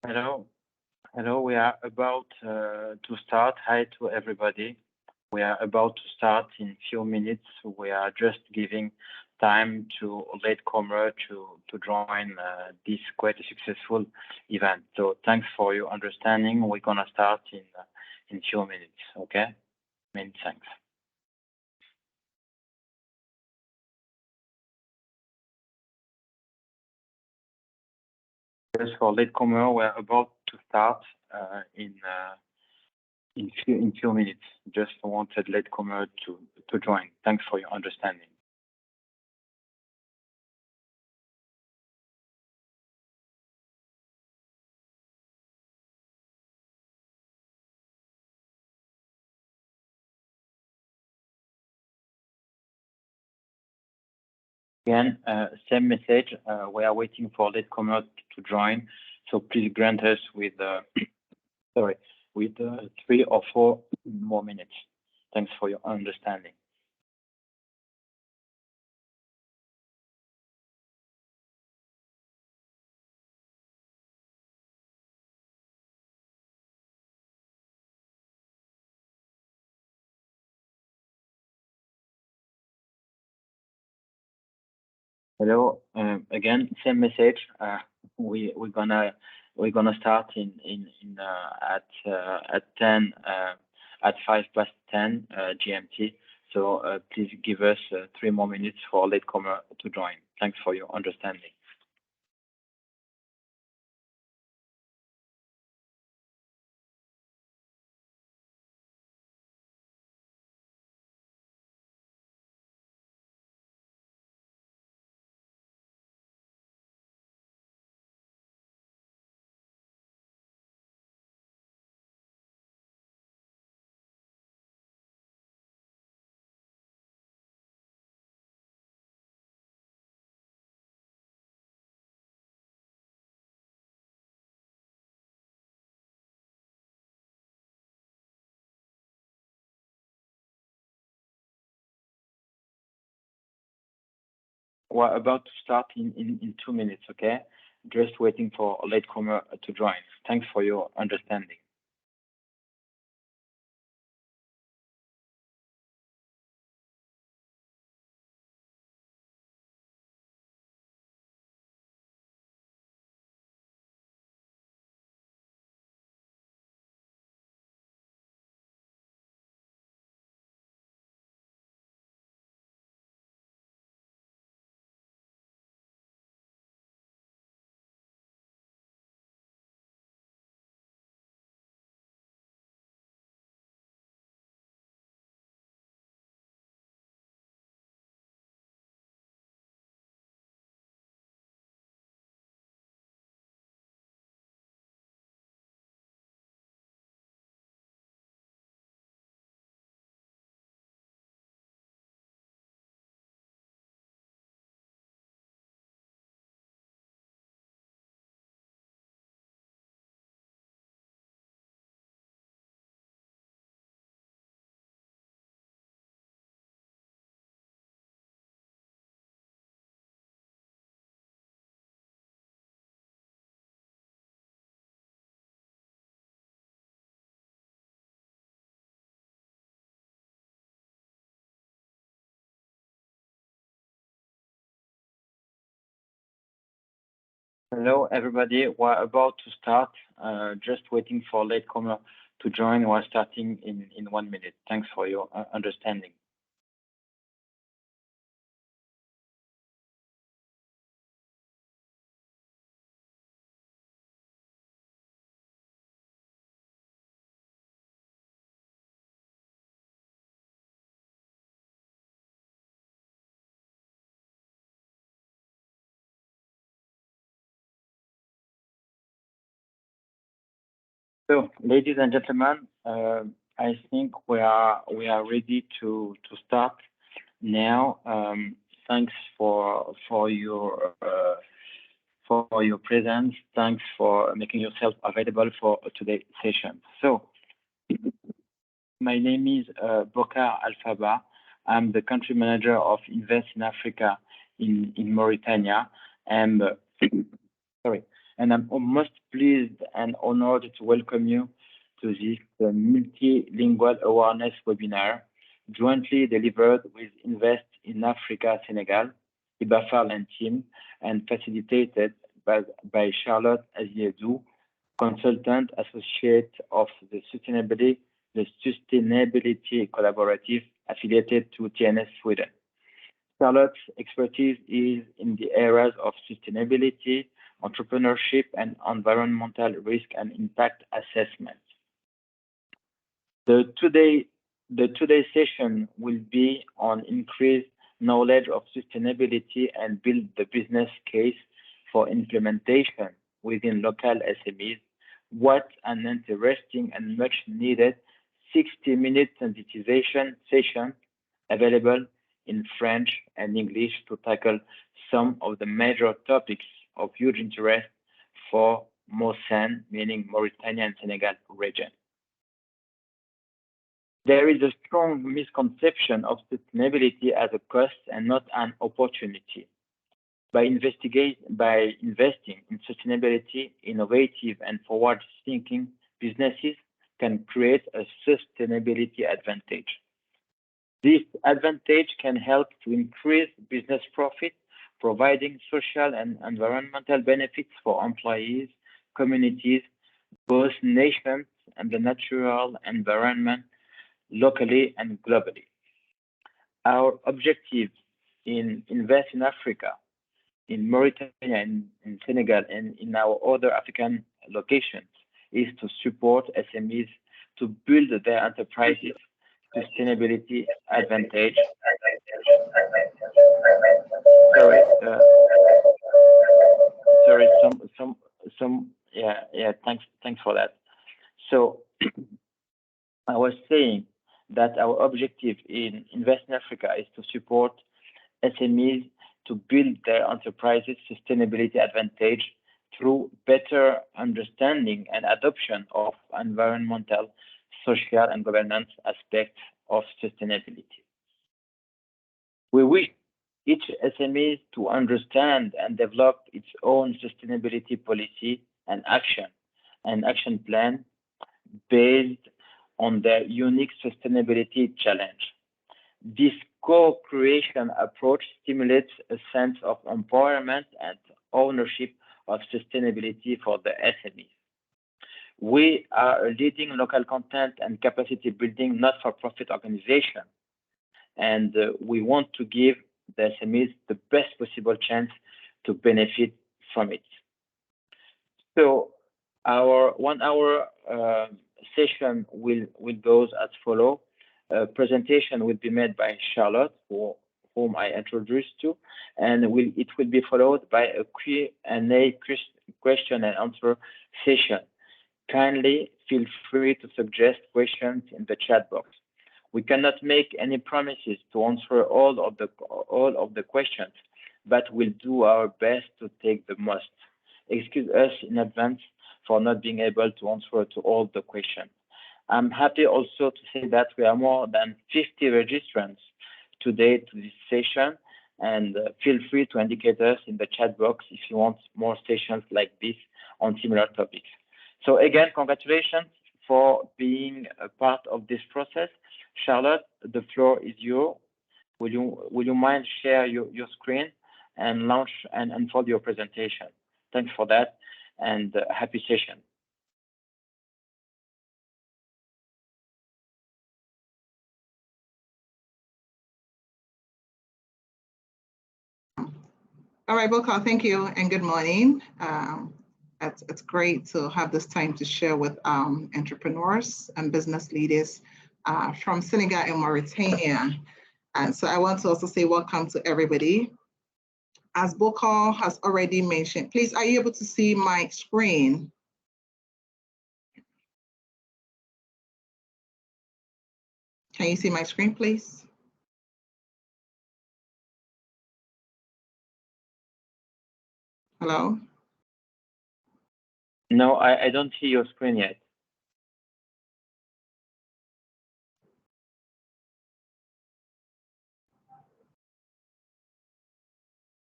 Hello, hello. We are about to start. Hi to everybody. We are about to start in few minutes. We are just giving time to latecomer to join this quite a successful event. So thanks for your understanding. We're gonna start in few minutes. Okay. Many thanks. Just for latecomer, we're about to start in few minutes. Just wanted latecomer to join. Thanks for your understanding. Again, same message. We are waiting for latecomer to join, so please grant us with sorry, with 3 or 4 more minutes. Thanks for your understanding. Hello, again, same message. We're gonna start at 10 at 5 past 10 GMT. So please give us 3 more minutes for latecomer to join. Thanks for your understanding. We're about to start in 2 minutes, okay? Just waiting for a latecomer to join. Thanks for your understanding. Hello, everybody. We're about to start. Just waiting for latecomer to join. We're starting in 1 minute. Thanks for your understanding. So, ladies and gentlemen, I think we are ready to start now. Thanks for your presence. Thanks for making yourself available for today's session. So, my name is Bokar Alfaba. I'm the country manager of Invest in Africa in Mauritania, and sorry, and I'm most pleased and honored to welcome you to this multilingual awareness webinar jointly delivered with Invest in Africa Senegal, Ibafar and team, and facilitated by Charlotte Aziedou, consultant associate of the Sustainability Collaborative affiliated to TNS Sweden. Charlotte's expertise is in the areas of sustainability, entrepreneurship, and environmental risk and impact assessment. The today session will be on increased knowledge of sustainability and build the business case for implementation within local SMEs. What an interesting and much needed 60-minute sensitization session available in French and English to tackle some of the major topics of huge interest for MOSEN, meaning Mauritania and Senegal region. There is a strong misconception of sustainability as a cost and not an opportunity. By investing in sustainability, innovative and forward-thinking businesses can create a sustainability advantage. This advantage can help to increase business profit, providing social and environmental benefits for employees, communities, both nations and the natural environment locally and globally. Our objective in Invest in Africa, in Mauritania, in Senegal, and in our other African locations is to support SMEs to build their enterprises sustainability advantage. Thanks for that. So I was saying that our objective in Invest in Africa is to support SMEs to build their enterprises sustainability advantage through better understanding and adoption of environmental, social, and governance aspects of sustainability. We wish each SME to understand and develop its own sustainability policy and action plan based on their unique sustainability challenge. This co-creation approach stimulates a sense of empowerment and ownership of sustainability for the SMEs. We are a leading local content and capacity building not-for-profit organization, and we want to give the SMEs the best possible chance to benefit from it. So our 1 hour session will go as follows. A presentation will be made by Charlotte, whom I introduced to, and it will be followed by a Q&A question and answer session. Kindly feel free to suggest questions in the chat box. We cannot make any promises to answer all of the questions, but we'll do our best to take the most. Excuse us in advance for not being able to answer to all the questions. I'm happy also to say that we are more than 50 registrants today to this session, and feel free to indicate us in the chat box if you want more sessions like this on similar topics. So again, congratulations for being a part of this process. Charlotte, the floor is yours. Will you mind share your screen and launch and unfold your presentation? Thanks for that, and happy session. All right, Bokal, thank you and good morning. It's great to have this time to share with entrepreneurs and business leaders from Senegal and Mauritania. And so I want to also say welcome to everybody. As Bokal has already mentioned, please, are you able to see my screen? Can you see my screen, please? Hello? No, I don't see your screen yet.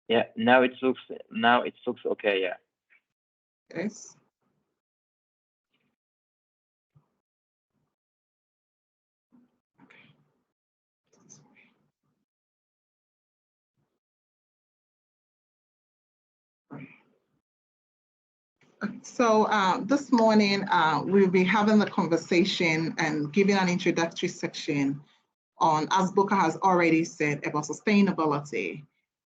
Yeah, now it looks okay, yeah. Yes. So this morning, we'll be having the conversation and giving an introductory section on, as Booker has already said, about sustainability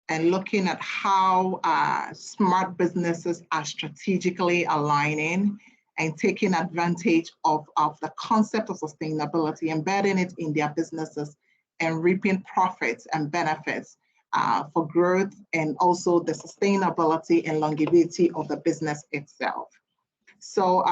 and looking at how smart businesses are strategically aligning and taking advantage of the concept of sustainability, embedding it in their businesses and reaping profits and benefits for growth and also the sustainability and longevity of the business itself. So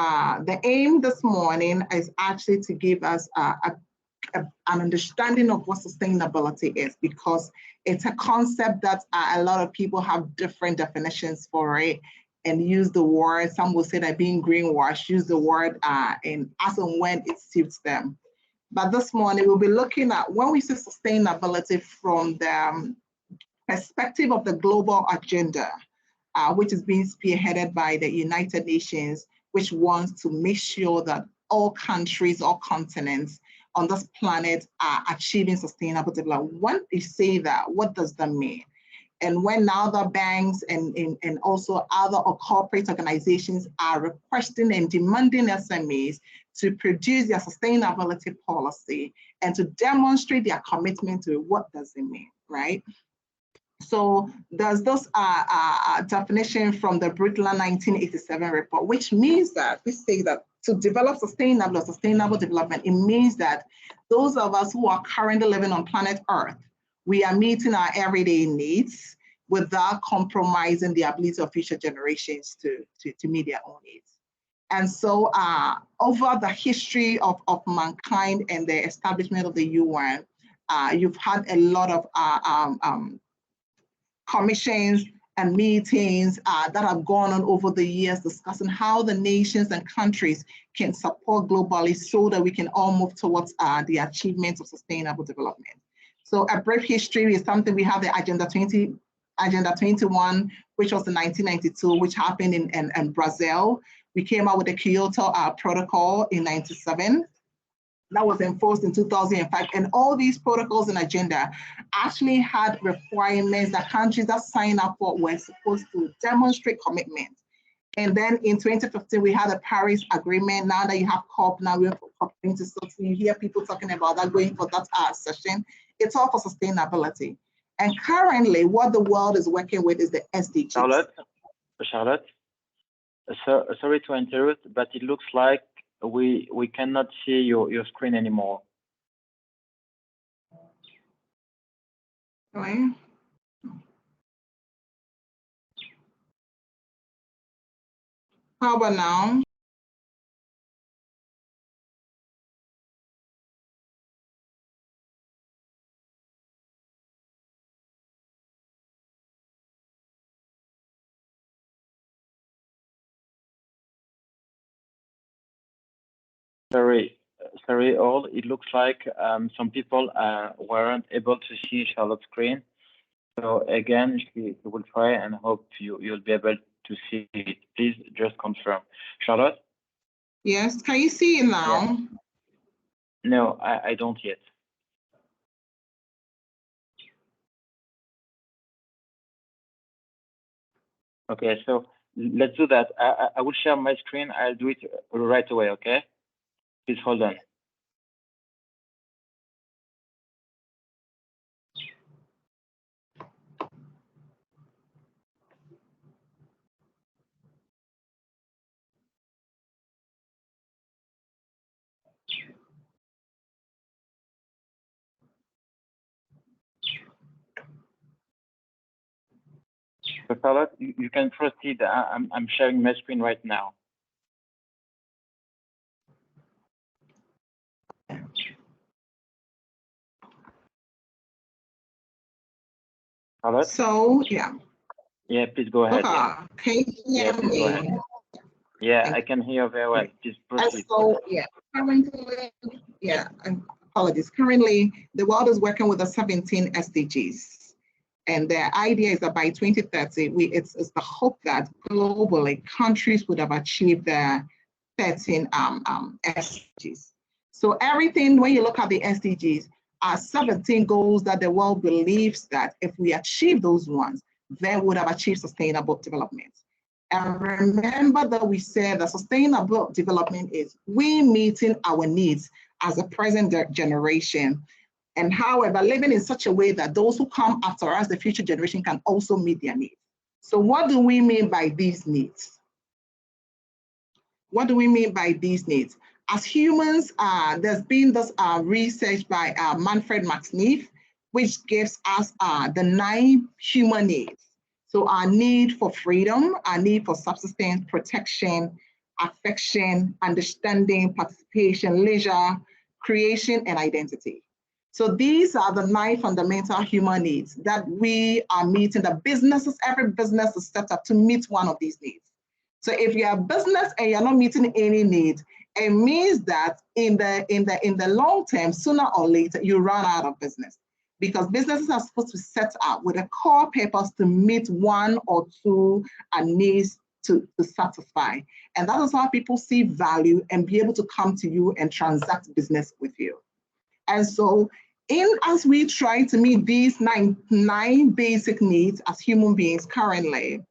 the aim this morning is actually to give us an understanding of what sustainability is, because it's a concept that a lot of people have different definitions for it and use the word. Some will say that being greenwashed, use the word in as and when it suits them. But this morning we'll be looking at when we say sustainability from the perspective of the global agenda, which is being spearheaded by the United Nations, which wants to make sure that all countries, all continents on this planet are achieving sustainable development. When they say that, what does that mean? And when other banks and also other corporate organizations are requesting and demanding SMEs to produce their sustainability policy and to demonstrate their commitment to it, what does it mean, right? So there's this definition from the Brundtland 1987 report, which means that we say that to develop sustainable development, it means that those of us who are currently living on planet Earth, we are meeting our everyday needs without compromising the ability of future generations to meet their own needs. And so over the history of mankind and the establishment of the UN, you've had a lot of commissions and meetings that have gone on over the years discussing how the nations and countries can support globally so that we can all move towards the achievements of sustainable development. So a brief history is something we have the Agenda 21, which was in 1992, which happened in Brazil. We came out with the Kyoto Protocol in 97. That was enforced in 2005. And all these protocols and agenda actually had requirements that countries that signed up for were supposed to demonstrate commitment. And then in 2015, we had a Paris Agreement. Now that you have COP, now we're for COP26. So you hear people talking about that, going for that session. It's all for sustainability. And currently, what the world is working with is the SDGs. Charlotte, sorry to interrupt, but it looks like we cannot see your screen anymore. Right. How about now? Sorry all. It looks like some people weren't able to see Charlotte's screen. So again, she will try and hope you'll be able to see it. Please just confirm. Charlotte? Yes, can you see it now? Yeah. No, I don't yet. Okay, so let's do that. I will share my screen. I'll do it right away, okay? Please hold on. So Charlotte, you can proceed. I'm sharing my screen right now. Charlotte? So, yeah. Yeah, please go ahead. Okay. Yeah, please go ahead. Yeah, I can hear you very well. Please proceed. So, yeah, currently, apologies. Currently, the world is working with the 17 SDGs. And the idea is that by 2030, it's the hope that globally countries would have achieved the 13 SDGs. So everything, when you look at the SDGs, are 17 goals that the world believes that if we achieve those ones, then we would have achieved sustainable development. And remember that we said that sustainable development is we meeting our needs as a present generation, and however, living in such a way that those who come after us, the future generation, can also meet their needs. So what do we mean by these needs? What do we mean by these needs? As humans, there's been this research by Manfred Max Neef, which gives us the 9 human needs. So our need for freedom, our need for subsistence, protection, affection, understanding, participation, leisure, creation, and identity. So these are the 9 fundamental human needs that we are meeting. The businesses, every business is set up to meet one of these needs. So if you're a business and you're not meeting any need, it means that in the long term, sooner or later, you run out of business, because businesses are supposed to set up with a core purpose to meet 1 or 2 needs to satisfy. And that is how people see value and be able to come to you and transact business with you. And so as we try to meet these nine basic needs as human beings currently,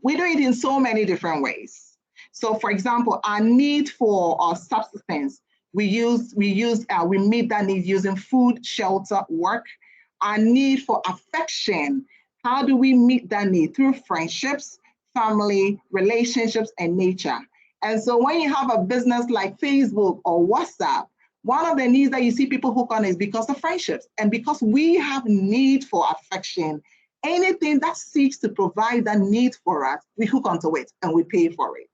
we do it in so many different ways. So for example, our need for subsistence, we meet that need using food, shelter, work. Our need for affection, how do we meet that need? Through friendships, family, relationships, and nature. And so when you have a business like Facebook or WhatsApp, one of the needs that you see people hook on is because of friendships. And because we have need for affection, anything that seeks to provide that need for us, we hook onto it and we pay for it.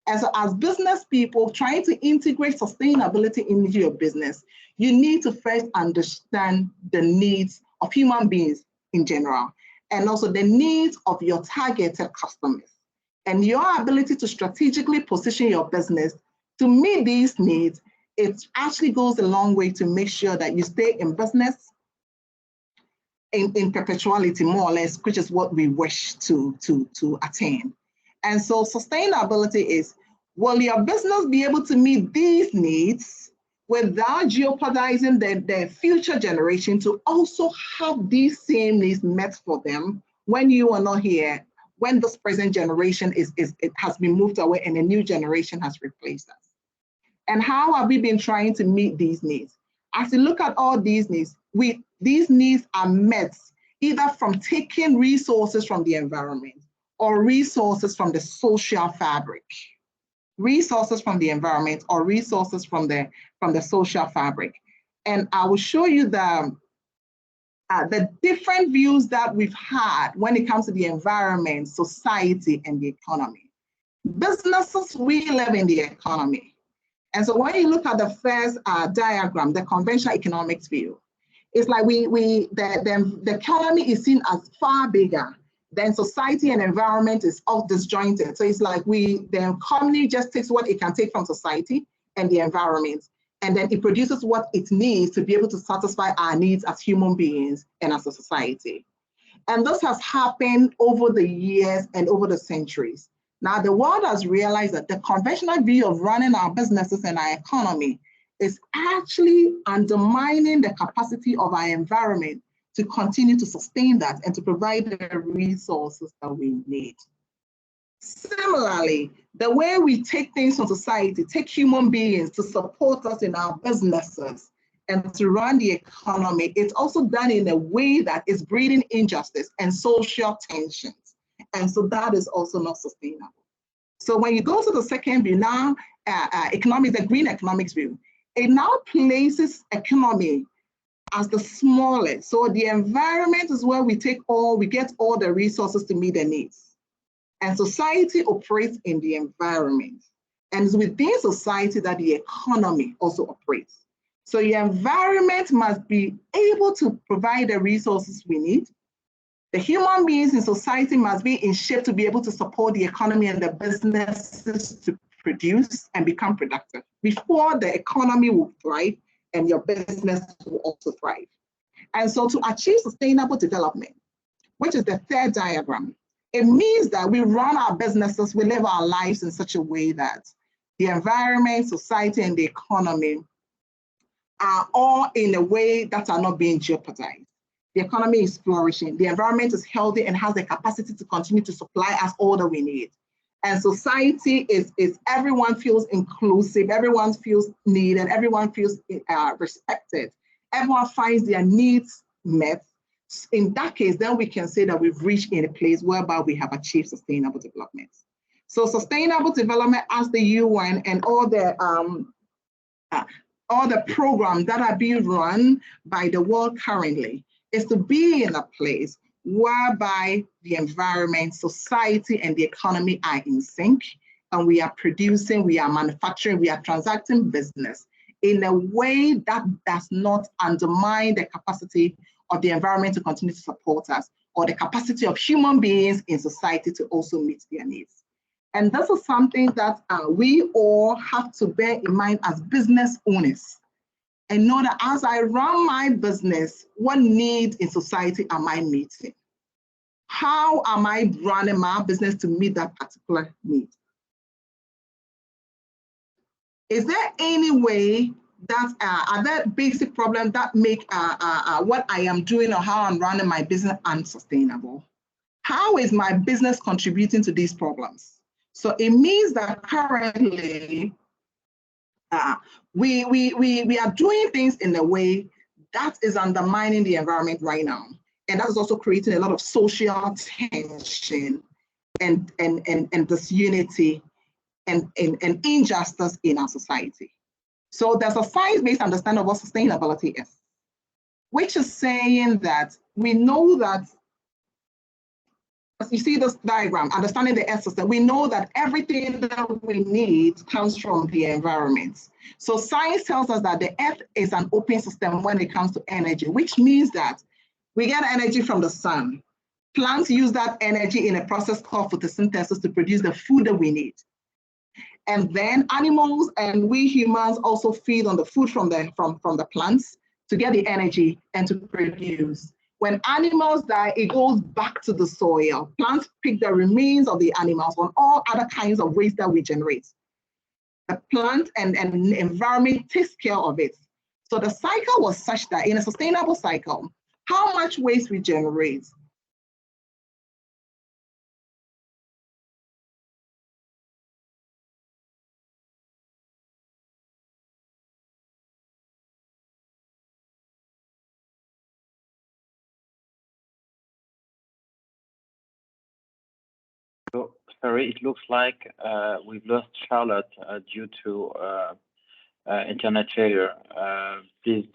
And so as business people trying to integrate sustainability into your business, you need to first understand the needs of human beings in general, and also the needs of your targeted customers. And your ability to strategically position your business to meet these needs, it actually goes a long way to make sure that you stay in business in perpetuality, more or less, which is what we wish to attain. And so sustainability is, will your business be able to meet these needs without jeopardizing the future generation to also have these same needs met for them when you are not here, when this present generation it has been moved away and a new generation has replaced us? And how have we been trying to meet these needs? As you look at all these needs, these needs are met either from taking resources from the environment or resources from the social fabric. Resources from the environment or resources from the social fabric. And I will show you the different views that we've had when it comes to the environment, society, and the economy. Businesses, we live in the economy. And so when you look at the first diagram, the conventional economics view, it's like the economy is seen as far bigger than society and environment is all disjointed. So it's like the economy just takes what it can take from society and the environment, and then it produces what it needs to be able to satisfy our needs as human beings and as a society. And this has happened over the years and over the centuries. Now, the world has realized that the conventional view of running our businesses and our economy is actually undermining the capacity of our environment to continue to sustain that and to provide the resources that we need. Similarly, the way we take things from society, take human beings to support us in our businesses and to run the economy, it's also done in a way that is breeding injustice and social tensions. And so that is also not sustainable. So when you go to the second view now, economics, the green economics view, it now places economy as the smallest. So the environment is where we get all the resources to meet the needs. And society operates in the environment. And it's within society that the economy also operates. So your environment must be able to provide the resources we need. The human beings in society must be in shape to be able to support the economy and the businesses to produce and become productive before the economy will thrive and your business will also thrive. And so to achieve sustainable development, which is the third diagram. It means that we run our businesses, we live our lives in such a way that the environment, society, and the economy are all in a way that are not being jeopardized. The economy is flourishing, the environment is healthy and has the capacity to continue to supply us all that we need. And society is everyone feels inclusive, everyone feels needed, everyone feels respected, everyone finds their needs met. In that case, then we can say that we've reached in a place whereby we have achieved sustainable development. So sustainable development as the UN and all the programs that are being run by the world currently is to be in a place whereby the environment, society, and the economy are in sync, and we are producing, we are manufacturing, we are transacting business in a way that does not undermine the capacity of the environment to continue to support us, or the capacity of human beings in society to also meet their needs. And this is something that we all have to bear in mind as business owners, and know that as I run my business, what needs in society am I meeting? How am I running my business to meet that particular need? Is there any way that are there basic problems that make what I am doing or how I'm running my business unsustainable? How is my business contributing to these problems? So it means that currently we are doing things in a way that is undermining the environment right now. And that is also creating a lot of social tension and disunity and injustice in our society. So there's a science-based understanding of what sustainability is, which is saying that we know that, as you see this diagram, understanding the earth system, we know that everything that we need comes from the environment. So science tells us that the earth is an open system when it comes to energy, which means that we get energy from the sun. Plants use that energy in a process called photosynthesis to produce the food that we need. And then animals and we humans also feed on the food from the plants to get the energy and to produce. When animals die, it goes back to the soil. Plants pick the remains of the animals on all other kinds of waste that we generate. The plant and environment takes care of it. So the cycle was such that in a sustainable cycle, how much waste we generate, So, sorry, it looks like we've lost Charlotte due to internet failure. Please,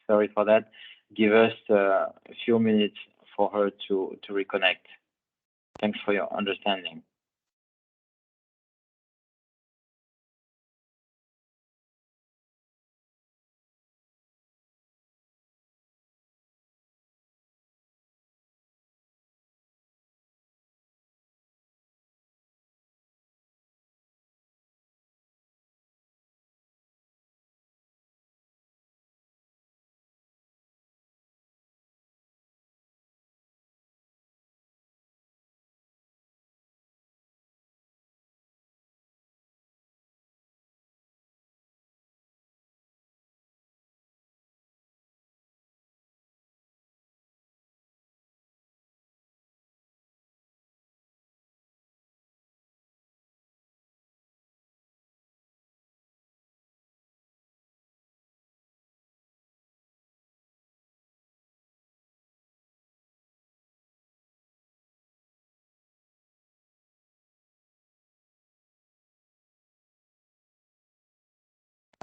sorry for that. Give us a few minutes for her to reconnect. Thanks for your understanding.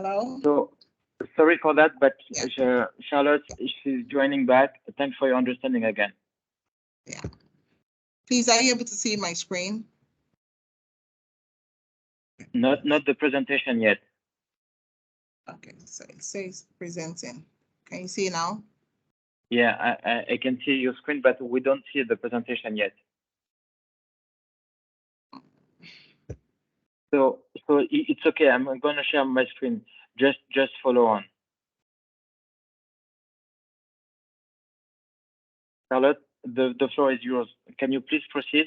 hello? So, sorry for that, but Yeah. Charlotte, she's joining back. Thanks for your understanding again. Yeah. Please, are you able to see my screen? Not the presentation yet. Okay, so it says presenting. Can you see now? Yeah, I can see your screen, but we don't see the presentation yet. So it's okay. I'm going to share my screen. Just follow on. Charlotte, the floor is yours. Can you please proceed?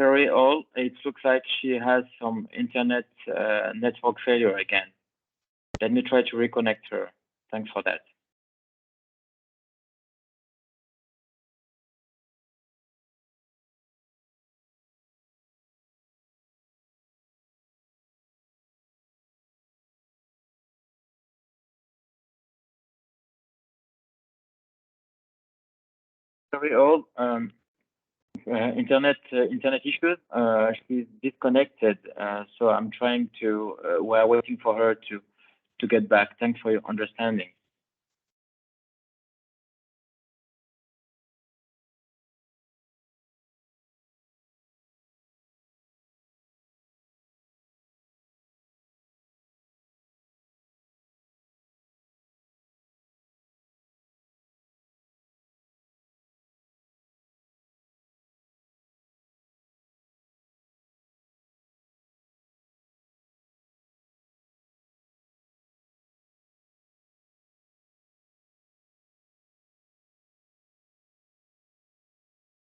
Sorry, all. It looks like she has some internet network failure again. Let me try to reconnect her. Thanks for that. Sorry, all. Internet issues. She's disconnected, so I'm trying to. We're waiting for her to get back. Thanks for your understanding.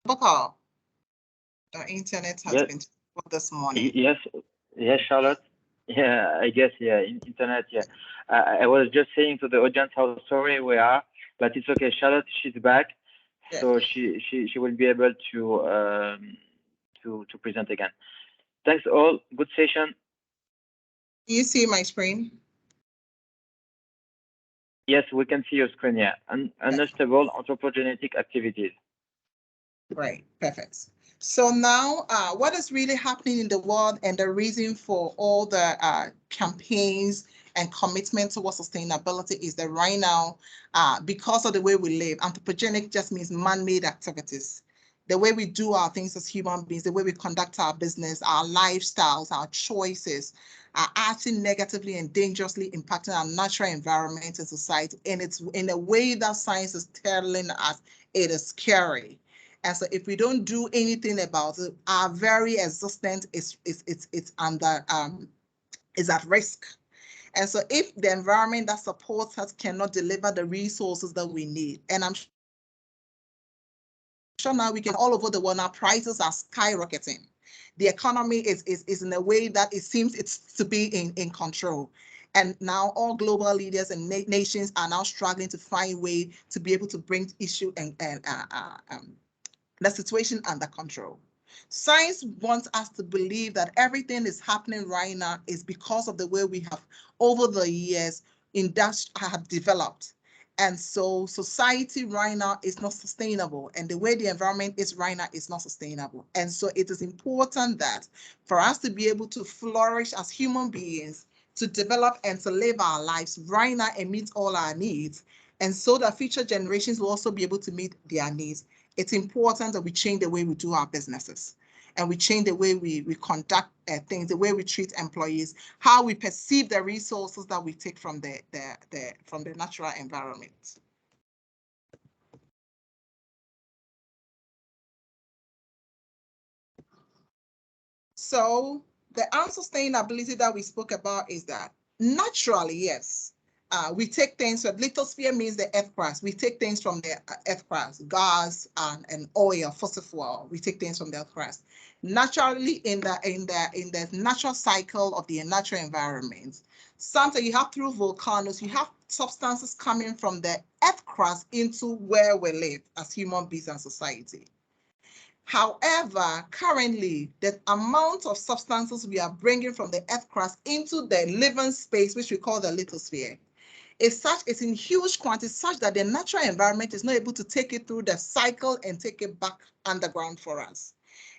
Booker, the internet has Yes, been terrible this morning. yes, yes, Charlotte. Yeah, I guess. Yeah, internet. Yeah, I was just saying to the audience how sorry we are, but it's okay. Charlotte, she's back, Yeah. so she will be able to present again. Thanks all. Good session. You see my screen? Yes, we can see your screen. Yeah, unstable anthropogenetic activities. Right, perfect. So now, what is really happening in the world and the reason for all the campaigns and commitment towards sustainability is that right now, because of the way we live, anthropogenic just means man-made activities. The way we do our things as human beings, the way we conduct our business, our lifestyles, our choices are acting negatively and dangerously impacting our natural environment and society. And it's in a way that science is telling us it is scary. And so if we don't do anything about it, our very existence is under is at risk. And so if the environment that supports us cannot deliver the resources that we need, and I'm sure now we can all over the world, now prices are skyrocketing. The economy is in a way that it seems it's to be in control. And now all global leaders and nations are now struggling to find way to be able to bring issue and the situation under control. Science wants us to believe that everything is happening right now is because of the way we have, over the years, have developed. And so society right now is not sustainable. And the way the environment is right now is not sustainable. And so it is important that for us to be able to flourish as human beings, to develop and to live our lives right now and meet all our needs, and so that future generations will also be able to meet their needs, it's important that we change the way we do our businesses and we change the way we conduct things, the way we treat employees, how we perceive the resources that we take from the natural environment. So the unsustainability that we spoke about is that naturally, yes, we take things from lithosphere means the earth crust. We take things from the earth crust, gas and oil, fossil fuel. We take things from the earth crust. Naturally, in the natural cycle of the natural environment, sometimes you have through volcanoes, you have substances coming from the earth crust into where we live as human beings and society. However, currently, the amount of substances we are bringing from the earth crust into the living space, which we call the lithosphere, it's in huge quantities such that the natural environment is not able to take it through the cycle and take it back underground for us.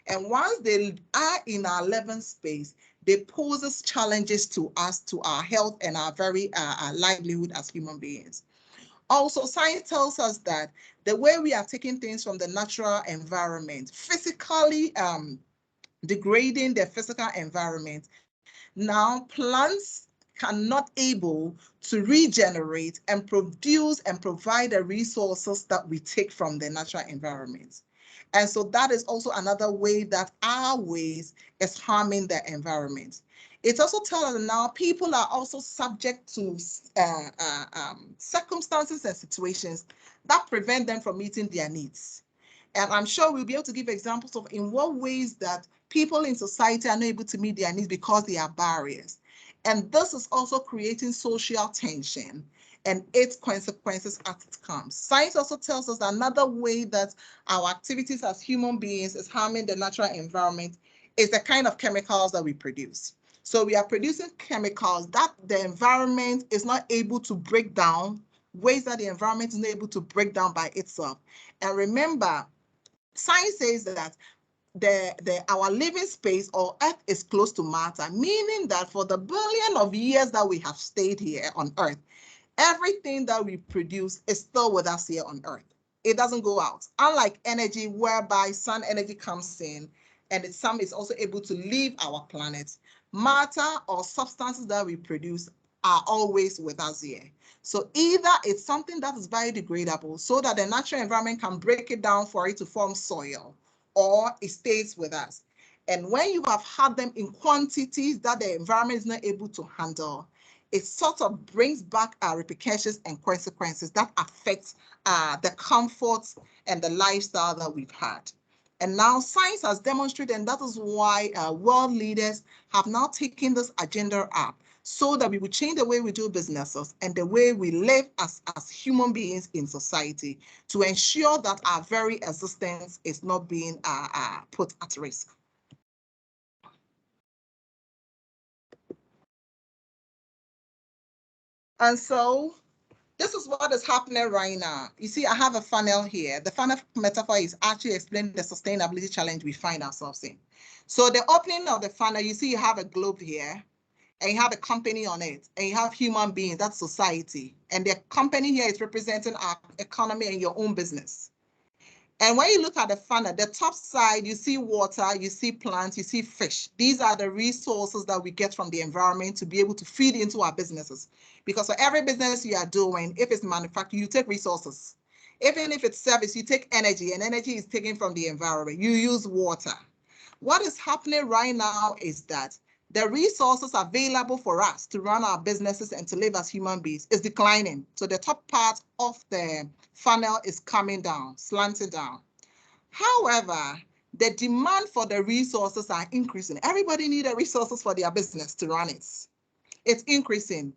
And once they are in our living space, they poses challenges to us, to our health and our very our livelihood as human beings. Also, science tells us that the way we are taking things from the natural environment, physically degrading the physical environment, now plants cannot able to regenerate and produce and provide the resources that we take from the natural environment. And so that is also another way that our ways is harming the environment. It also tells us that now people are also subject to circumstances and situations that prevent them from meeting their needs. And I'm sure we'll be able to give examples of in what ways that people in society are not able to meet their needs because there are barriers. And this is also creating social tension and its consequences as it comes. Science also tells us that another way that our activities as human beings is harming the natural environment is the kind of chemicals that we produce. So we are producing chemicals that the environment is not able to break down, ways that the environment is not able to break down by itself. And remember, science says that our living space or Earth is close to matter, meaning that for the billion of years that we have stayed here on Earth, everything that we produce is still with us here on Earth. It doesn't go out. Unlike energy, whereby sun energy comes in and some is also able to leave our planet, matter or substances that we produce are always with us here. So either it's something that is biodegradable so that the natural environment can break it down for it to form soil, or it stays with us. And when you have had them in quantities that the environment is not able to handle, it sort of brings back repercussions and consequences that affect the comforts and the lifestyle that we've had. And now science has demonstrated, and that is why world leaders have now taken this agenda up so that we will change the way we do businesses and the way we live as human beings in society to ensure that our very existence is not being put at risk. And so this is what is happening right now. You see, I have a funnel here. The funnel metaphor is actually explaining the sustainability challenge we find ourselves in. So the opening of the funnel, you see you have a globe here, and you have a company on it, and you have human beings, that's society. And the company here is representing our economy and your own business. And when you look at the funnel, the top side, you see water, you see plants, you see fish. These are the resources that we get from the environment to be able to feed into our businesses. Because for every business you are doing, if it's manufacturing, you take resources. Even if it's service, you take energy, and energy is taken from the environment. You use water. What is happening right now is that the resources available for us to run our businesses and to live as human beings is declining. So the top part of the funnel is coming down, slanting down. However, the demand for the resources are increasing. Everybody needs the resources for their business to run it. It's increasing.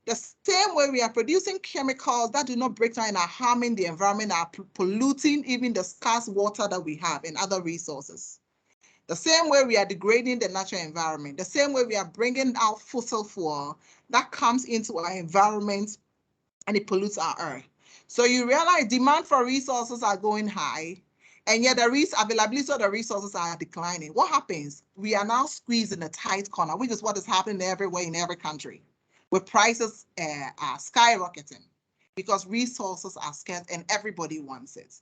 The same way we are producing chemicals that do not break down and are harming the environment, are polluting even the scarce water that we have and other resources. The same way we are degrading the natural environment, the same way we are bringing out fossil fuel that comes into our environment and it pollutes our earth. So you realize demand for resources are going high, and yet the availability of the resources are declining. What happens? We are now squeezed in a tight corner, which is what is happening everywhere in every country, with prices are skyrocketing because resources are scarce and everybody wants it.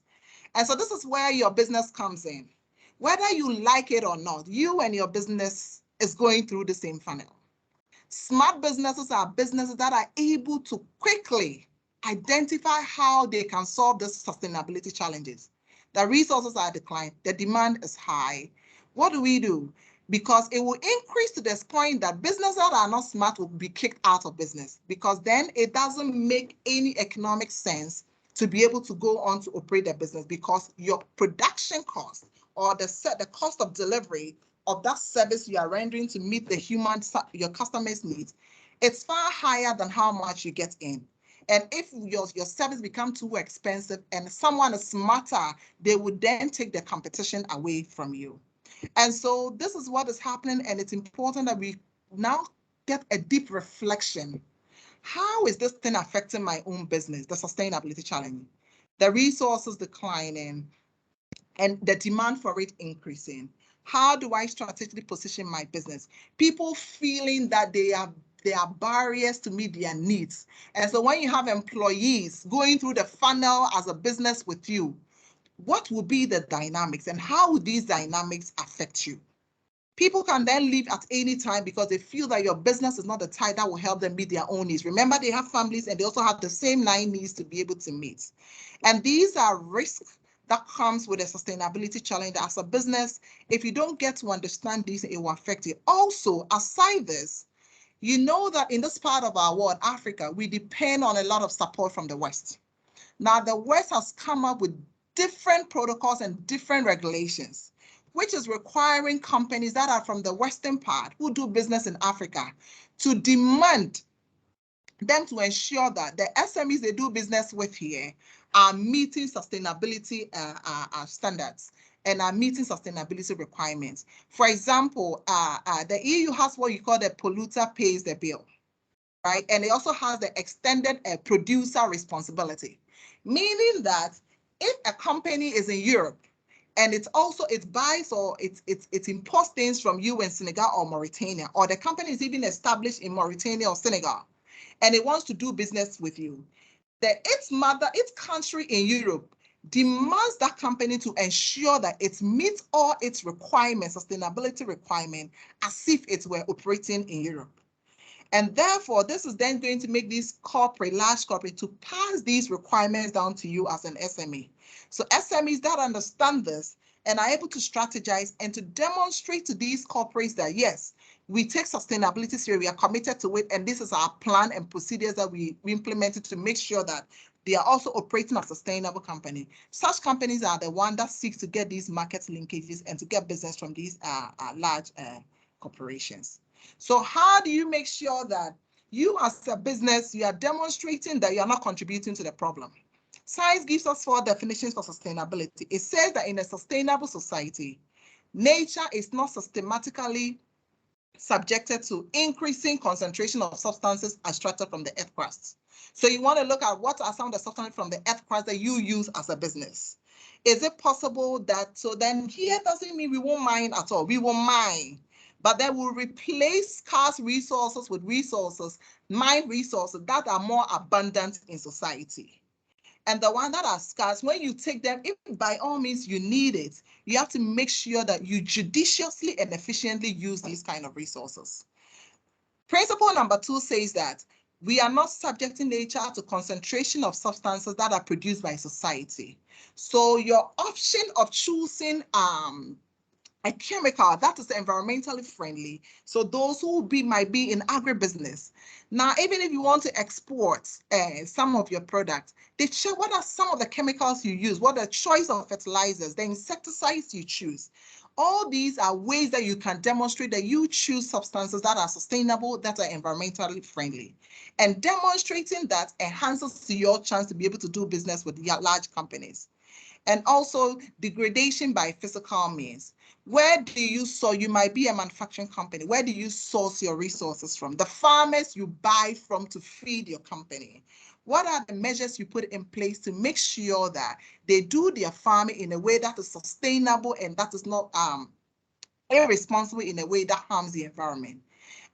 And so this is where your business comes in. Whether you like it or not, you and your business is going through the same funnel. Smart businesses are businesses that are able to quickly identify how they can solve these sustainability challenges. The resources are declined, the demand is high. What do? Because it will increase to this point that businesses that are not smart will be kicked out of business, because then it doesn't make any economic sense to be able to go on to operate their business, because your production cost or the cost of delivery of that service you are rendering to meet your customers' needs, it's far higher than how much you get in. And if your service becomes too expensive and someone is smarter, they would then take the competition away from you. And so this is what is happening, and it's important that we now get a deep reflection. How is this thing affecting my own business, the sustainability challenge? The resources declining and the demand for it increasing. How do I strategically position my business? People feeling that there are barriers to meet their needs. And so when you have employees going through the funnel as a business with you, what will be the dynamics and how will these dynamics affect you? People can then leave at any time because they feel that your business is not the type that will help them meet their own needs. Remember, they have families and they also have the same 9 needs to be able to meet. And these are risks that comes with a sustainability challenge as a business. If you don't get to understand this, it will affect you. Also, aside this, you know that in this part of our world, Africa, we depend on a lot of support from the West. Now, the West has come up with different protocols and different regulations, which is requiring companies that are from the Western part who do business in Africa to demand them to ensure that the SMEs they do business with here are meeting sustainability standards and are meeting sustainability requirements. For example, the EU has what you call the polluter pays the bill, right? And it also has the extended producer responsibility, meaning that if a company is in Europe and it buys or it imports things from you in Senegal or Mauritania, or the company is even established in Mauritania or Senegal, and it wants to do business with you, its country in Europe demands that company to ensure that it meets all its requirements, sustainability requirements, as if it were operating in Europe. And therefore, this is then going to make these large corporate to pass these requirements down to you as an SME. So SMEs that understand this and are able to strategize and to demonstrate to these corporates that, yes, we take sustainability seriously, we are committed to it, and this is our plan and procedures that we implemented to make sure that they are also operating as a sustainable company. Such companies are the ones that seek to get these market linkages and to get business from these large corporations. So how do you make sure that you as a business, you are demonstrating that you are not contributing to the problem? Science gives us 4 definitions for sustainability. It says that in a sustainable society, nature is not systematically subjected to increasing concentration of substances extracted from the earth crust. So you want to look at what are some of the substances from the earth crust that you use as a business. Is it possible that, so then here doesn't mean we won't mine at all, we will mine, but then we'll replace scarce resources with mine resources that are more abundant in society. And the ones that are scarce, when you take them, if by all means you need it, you have to make sure that you judiciously and efficiently use these kind of resources. Principle number 2 says that we are not subjecting nature to concentration of substances that are produced by society. So your option of choosing a chemical that is environmentally friendly, so those who might be in agribusiness. Now, even if you want to export some of your products, they check what are some of the chemicals you use, what are the choice of fertilizers, the insecticides you choose. All these are ways that you can demonstrate that you choose substances that are sustainable, that are environmentally friendly. And demonstrating that enhances your chance to be able to do business with large companies. And also degradation by physical means. Where do you source? You might be a manufacturing company. Where do you source your resources from? The farmers you buy from to feed your company. What are the measures you put in place to make sure that they do their farming in a way that is sustainable and that is not irresponsible in a way that harms the environment?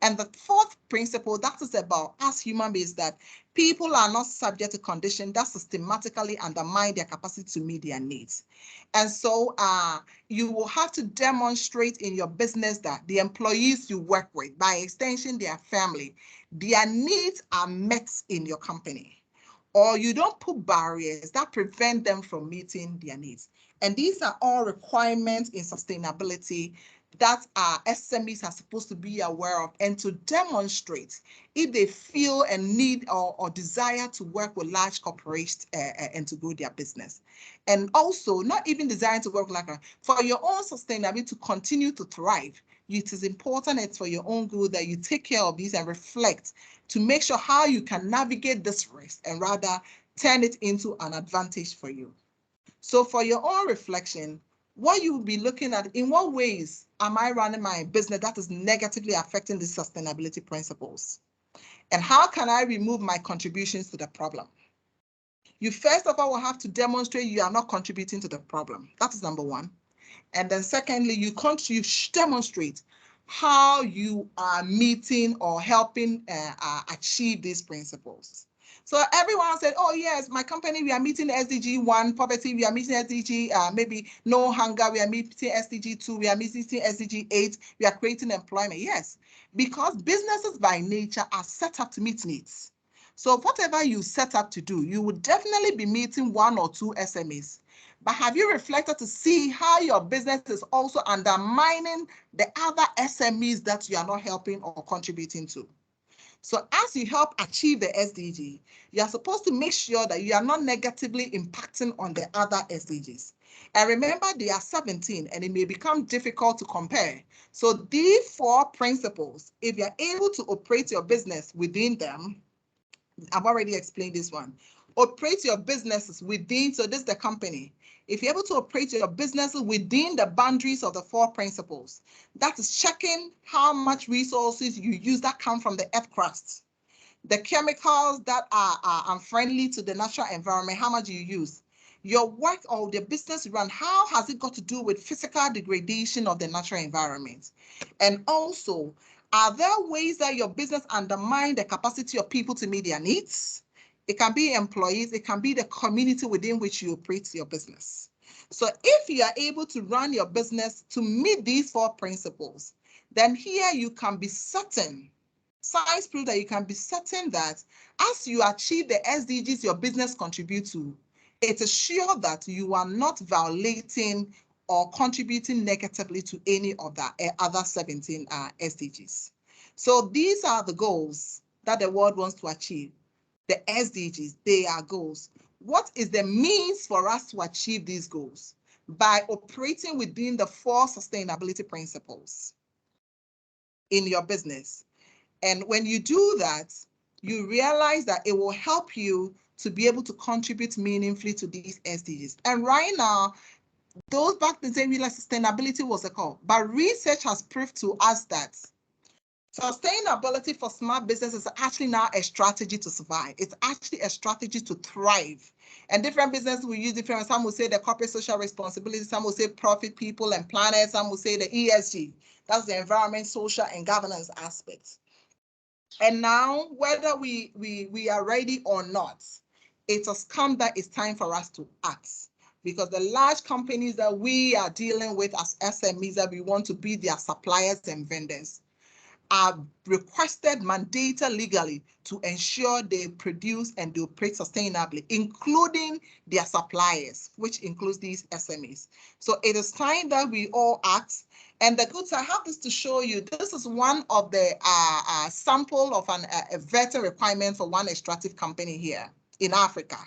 And the 4th principle, that is about us human beings, that people are not subject to conditions that systematically undermine their capacity to meet their needs. And so you will have to demonstrate in your business that the employees you work with, by extension, their family, their needs are met in your company. Or you don't put barriers that prevent them from meeting their needs. And these are all requirements in sustainability that our SMEs are supposed to be aware of and to demonstrate if they feel a need or desire to work with large corporations and to grow their business. And also not even desiring to work like for your own sustainability to continue to thrive. It is important, it's for your own good that you take care of these and reflect to make sure how you can navigate this risk and rather turn it into an advantage for you. So for your own reflection, what you will be looking at, in what ways am I running my business that is negatively affecting the sustainability principles? And how can I remove my contributions to the problem? You first of all will have to demonstrate you are not contributing to the problem. That is number 1. And then secondly, you demonstrate how you are meeting or helping achieve these principles. So everyone said, oh yes, my company, we are meeting SDG 1, poverty, we are meeting SDG, maybe no hunger, we are meeting SDG 2, we are meeting SDG 8, we are creating employment. Yes, because businesses by nature are set up to meet needs. So whatever you set up to do, you would definitely be meeting 1 or 2 SMEs. but have you reflected to see how your business is also undermining the other SMEs that you are not helping or contributing to? So as you help achieve the SDG, you are supposed to make sure that you are not negatively impacting on the other SDGs. And remember, there are 17 and it may become difficult to compare. So these 4 principles, if you're able to operate your business within them, I've already explained this one. Operate your businesses within, so this is the company. If you're able to operate your businesses within the boundaries of the 4 principles, that is checking how much resources you use that come from the earth crust, the chemicals that are unfriendly to the natural environment, how much you use, your work or the business you run, how has it got to do with physical degradation of the natural environment? And also, are there ways that your business undermine the capacity of people to meet their needs? It can be employees, it can be the community within which you operate your business. So if you are able to run your business to meet these 4 principles, then here you can be certain, science proves that you can be certain that as you achieve the SDGs your business contribute to, it is sure that you are not violating or contributing negatively to any of the other 17 SDGs. So these are the goals that the world wants to achieve. The SDGs, they are goals. What is the means for us to achieve these goals? By operating within the 4 sustainability principles in your business. And when you do that, you realize that it will help you to be able to contribute meaningfully to these SDGs. And right now, those back then saying like sustainability was a call, but research has proved to us that sustainability for smart business is actually now a strategy to survive. It's actually a strategy to thrive. And different businesses will use different, some will say the corporate social responsibility, some will say profit, people, and planet, some will say the ESG. That's the environment, social, and governance aspects. And now, whether we are ready or not, it has come that it's time for us to act. Because the large companies that we are dealing with as SMEs that we want to be their suppliers and vendors are requested, mandated legally to ensure they produce and they operate sustainably, including their suppliers, which includes these SMEs. So it is time that we all act. And the good, I have this to show you. This is one of the sample of a vetting requirement for one extractive company here in Africa.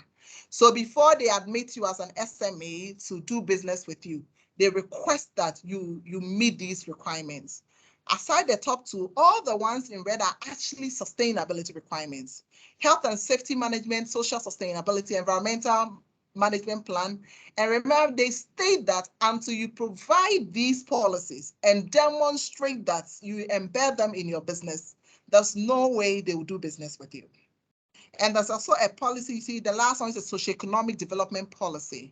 So before they admit you as an SMA to do business with you, they request that you meet these requirements. Aside the top 2, all the ones in red are actually sustainability requirements. Health and safety management, social sustainability, environmental management plan. And remember, they state that until you provide these policies and demonstrate that you embed them in your business, there's no way they will do business with you. And there's also a policy, you see, the last one is a socioeconomic development policy.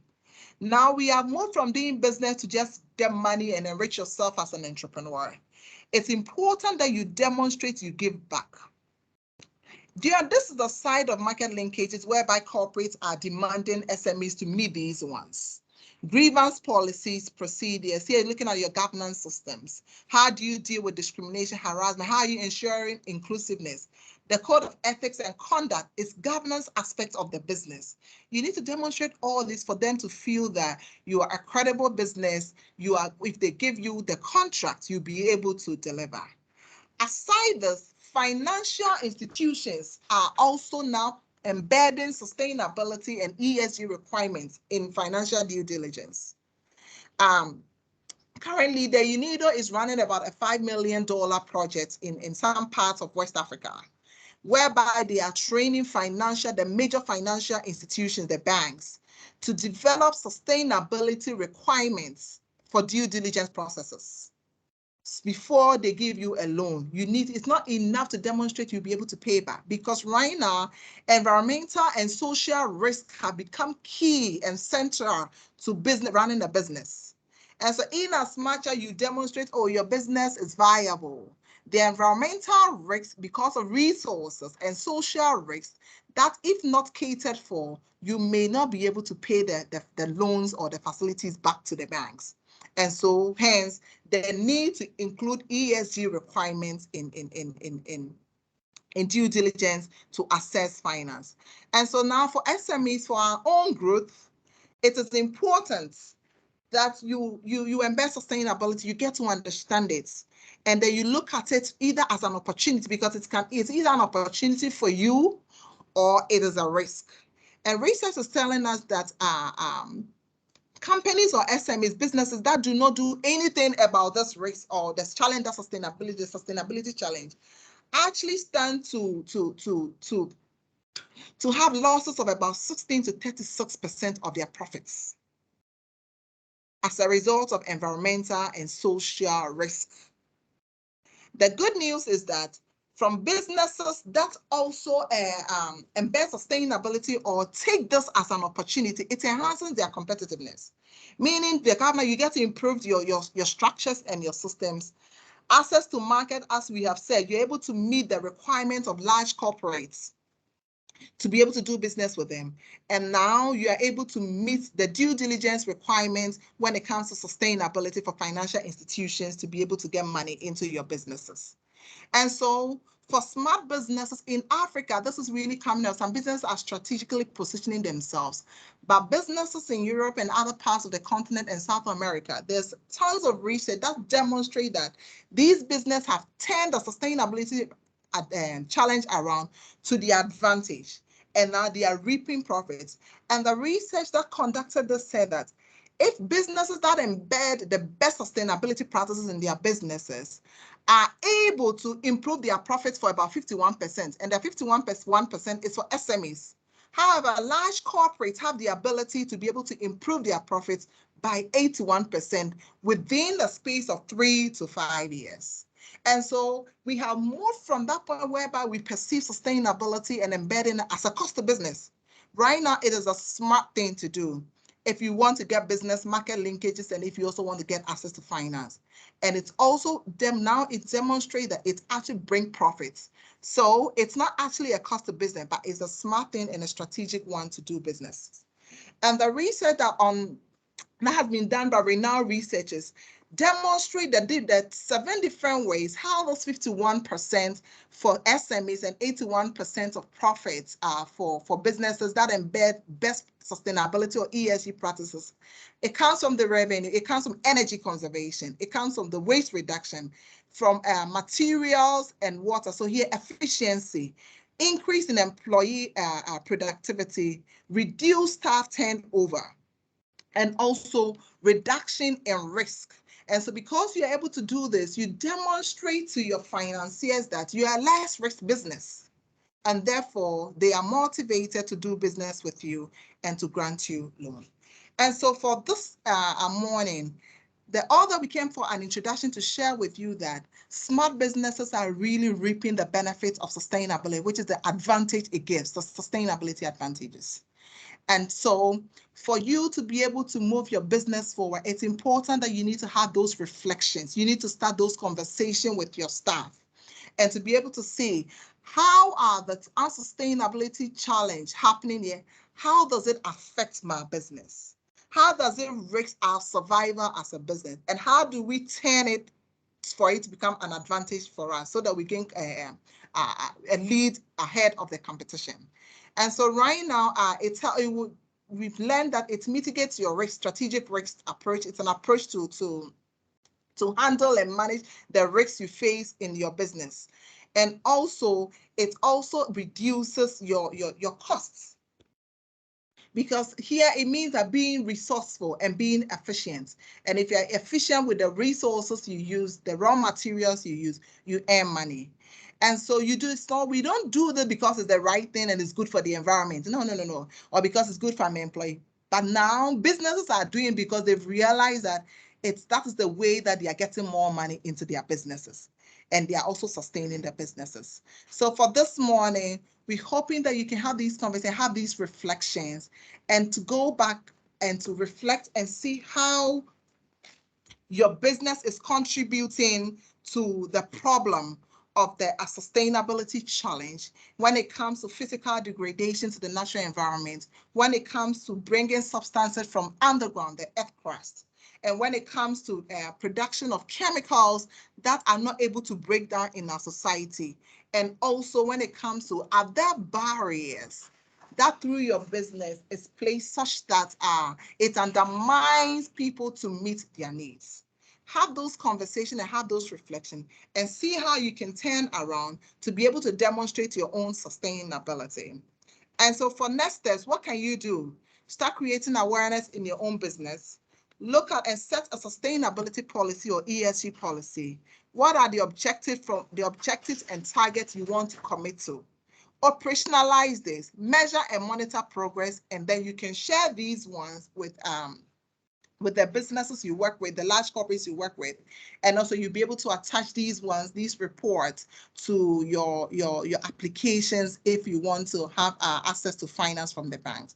Now we have moved from doing business to just get money and enrich yourself as an entrepreneur. It's important that you demonstrate you give back. This is the side of market linkages whereby corporates are demanding SMEs to meet these ones. Grievance policies, procedures. Here, looking at your governance systems. How do you deal with discrimination, harassment? How are you ensuring inclusiveness? The code of ethics and conduct is governance aspects of the business. You need to demonstrate all this for them to feel that you are a credible business. You are, if they give you the contract, you'll be able to deliver. Aside this, financial institutions are also now embedding sustainability and ESG requirements in financial due diligence. Currently, the UNIDO is running about a $5 million project in some parts of West Africa, whereby they are training the major financial institutions, the banks, to develop sustainability requirements for due diligence processes. Before they give you a loan, it's not enough to demonstrate you'll be able to pay back, because right now, environmental and social risks have become key and central to running a business. And so in as much as you demonstrate, oh, your business is viable, the environmental risks because of resources and social risks that if not catered for, you may not be able to pay the loans or the facilities back to the banks. And so hence the need to include ESG requirements in due diligence to assess finance. And so now for SMEs, for our own growth, it is important that you embed sustainability, you get to understand it, and then you look at it either as an opportunity, because it's either an opportunity for you or it is a risk. And research is telling us that companies or SMEs, businesses that do not do anything about this risk or this challenge, that sustainability, the sustainability challenge, actually stand to have losses of about 16 to 36% of their profits as a result of environmental and social risk. The good news is that from businesses that also embed sustainability or take this as an opportunity, it enhances their competitiveness. Meaning the government, you get to improve your structures and your systems. Access to market, as we have said, you're able to meet the requirements of large corporates to be able to do business with them. And now you are able to meet the due diligence requirements when it comes to sustainability for financial institutions to be able to get money into your businesses. And so for smart businesses in Africa, this is really coming out. Some businesses are strategically positioning themselves, but businesses in Europe and other parts of the continent and South America, there's tons of research that demonstrate that these businesses have turned the sustainability challenge around to the advantage, and now they are reaping profits. And the research that conducted this said that if businesses that embed the best sustainability practices in their businesses are able to improve their profits for about 51%, and the 51% is for SMEs. However, large corporates have the ability to be able to improve their profits by 81% within the space of 3 to 5 years. And so we have moved from that point whereby we perceive sustainability and embedding it as a cost of business. Right now, it is a smart thing to do if you want to get business market linkages and if you also want to get access to finance. And it's also it demonstrates that it actually brings profits. So it's not actually a cost of business, but it's a smart thing and a strategic one to do business. And the research that has been done by renowned researchers demonstrate that 7 different ways how those 51% for SMEs and 81% of profits are for businesses that embed best sustainability or ESG practices. It comes from the revenue, it comes from energy conservation, it comes from the waste reduction, from materials and water. So here, efficiency, increase in employee productivity, reduce staff turnover, and also reduction in risk. And so because you're able to do this, you demonstrate to your financiers that you are less risk business, and therefore they are motivated to do business with you and to grant you loan. And so for this morning, the author became for an introduction to share with you that smart businesses are really reaping the benefits of sustainability, which is the advantage it gives, the sustainability advantages. And so for you to be able to move your business forward, it's important that you need to have those reflections. You need to start those conversations with your staff and to be able to see how are the unsustainability challenge happening here? How does it affect my business? How does it risk our survival as a business? And how do we turn it for it to become an advantage for us so that we can lead ahead of the competition? And so right now, we've learned that it mitigates your risk, strategic risk approach. It's an approach to handle and manage the risks you face in your business. And also, it also reduces your costs. Because here it means that being resourceful and being efficient. And if you're efficient with the resources you use, the raw materials you use, you earn money. And so we don't do this because it's the right thing and it's good for the environment. No. Or because it's good for my employee. But now businesses are doing it because they've realized that that is the way that they are getting more money into their businesses. And they are also sustaining their businesses. So for this morning, we're hoping that you can have these conversations, have these reflections, and to go back and to reflect and see how your business is contributing to the problem of the sustainability challenge when it comes to physical degradation to the natural environment, when it comes to bringing substances from underground, the earth crust, and when it comes to production of chemicals that are not able to break down in our society, and also when it comes to other barriers that through your business is placed such that it undermines people to meet their needs. Have those conversations and have those reflections and see how you can turn around to be able to demonstrate your own sustainability. And so for next steps, what can you do? Start creating awareness in your own business. Look at and set a sustainability policy or ESG policy. What are the objectives and targets you want to commit to? Operationalize this, measure and monitor progress, and then you can share these ones with the businesses you work with, the large corporates you work with, and also you'll be able to attach these reports to your applications if you want to have access to finance from the banks.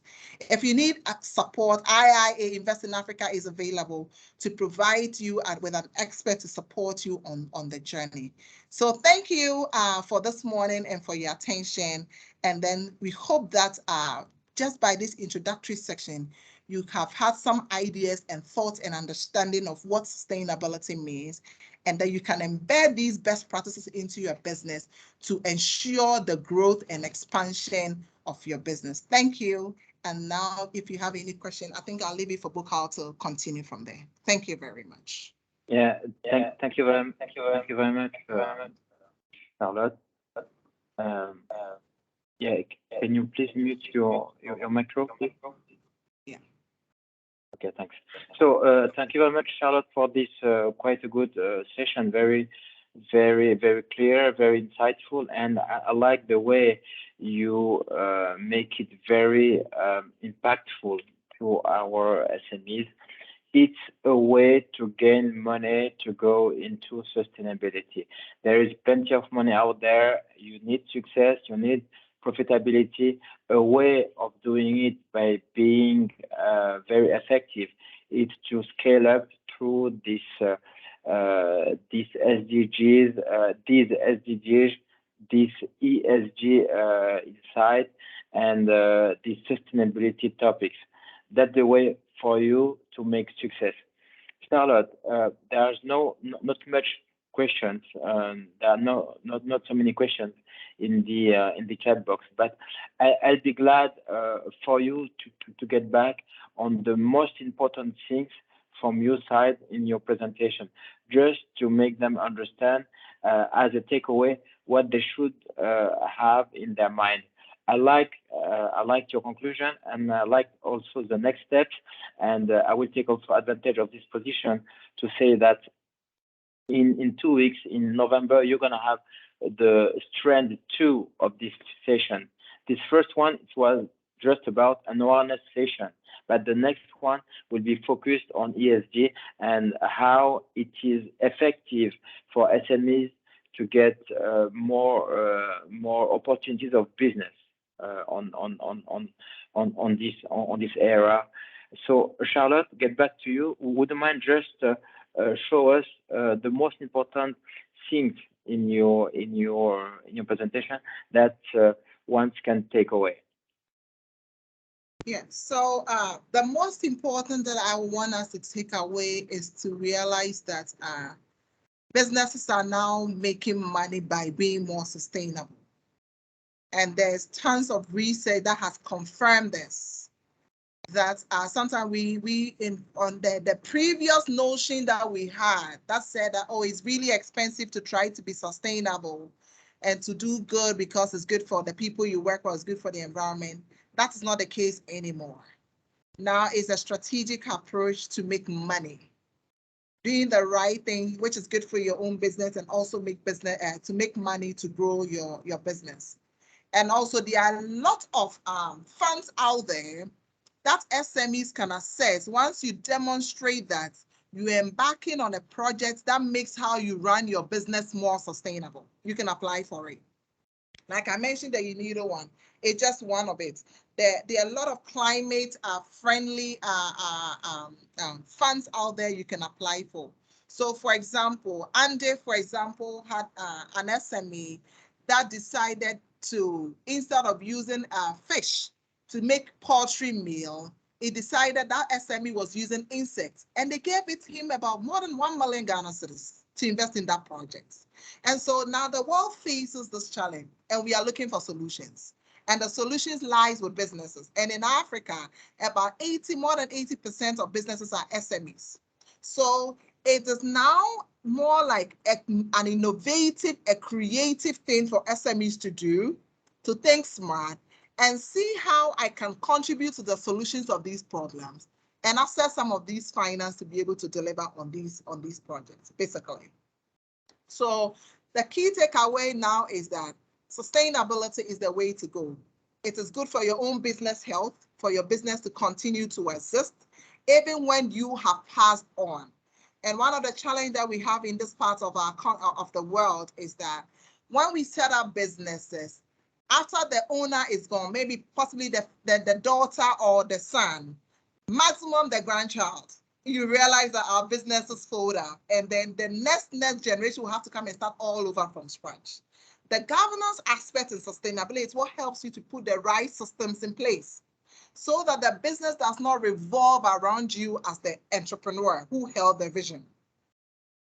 If you need support, IIA Invest in Africa is available to provide you with an expert to support you on the journey. So thank you for this morning and for your attention. And then we hope that just by this introductory section, you have had some ideas and thoughts and understanding of what sustainability means, and that you can embed these best practices into your business to ensure the growth and expansion of your business. Thank you. And now, if you have any question, I think I'll leave it for Bukal to continue from there. Thank you very much. Yeah, thank you very much, Charlotte. Yeah, can you please mute your micro, please? Yeah. Okay, thanks. So thank you very much, Charlotte, for this quite a good session. Very clear, very insightful, and I like the way you make it very impactful to our SMEs. It's a way to gain money to go into sustainability. There is plenty of money out there. You need success, you need profitability. A way of doing it by being very effective is to scale up through these SDGs, this ESG insight, and these sustainability topics. That's the way for you to make success. Charlotte, there's not much questions. There are not so many questions in the chat box, but I'll be glad for you to get back on the most important things from your side in your presentation, just to make them understand as a takeaway what they should have in their mind. I like your conclusion, and I like also the next steps, and I will take also advantage of this position to say that in 2 weeks, in November, you're going to have the strand 2 of this session. This first one, it was just about an awareness session, but the next one will be focused on ESG and how it is effective for SMEs to get more opportunities of business on this era. So Charlotte, get back to you. Would you mind just show us the most important things in your presentation that one can take away? Yeah, so the most important that I want us to take away is to realize that businesses are now making money by being more sustainable. And there's tons of research that has confirmed this. That sometimes on the previous notion that we had that said that, oh, it's really expensive to try to be sustainable and to do good because it's good for the people you work with, it's good for the environment. That is not the case anymore. Now it's a strategic approach to make money, doing the right thing, which is good for your own business, and also to make money to grow your business. And also there are a lot of funds out there that SMEs can access once you demonstrate that you're embarking on a project that makes how you run your business more sustainable. You can apply for it. Like I mentioned, the UNIDO one, it's just one of it. There are a lot of climate friendly funds out there you can apply for. So for example, Ande, for example, had an SME that decided to, instead of using fish to make poultry meal, he decided that SME was using insects, and they gave it him about more than 1 million Ghana cedis to invest in that project. And so now the world faces this challenge, and we are looking for solutions. And the solutions lies with businesses. And in Africa, about more than 80% of businesses are SMEs. So it is now more like an innovative, a creative thing for SMEs to do, to think smart and see how I can contribute to the solutions of these problems and access some of these finance to be able to deliver on these projects, basically. So the key takeaway now is that sustainability is the way to go. It is good for your own business health, for your business to continue to exist, even when you have passed on. And one of the challenges that we have in this part of the world is that when we set up businesses, after the owner is gone, maybe possibly the daughter or the son, maximum the grandchild, you realize that our businesses fold up, and then the next generation will have to come and start all over from scratch. The governance aspect in sustainability is what helps you to put the right systems in place so that the business does not revolve around you as the entrepreneur who held the vision.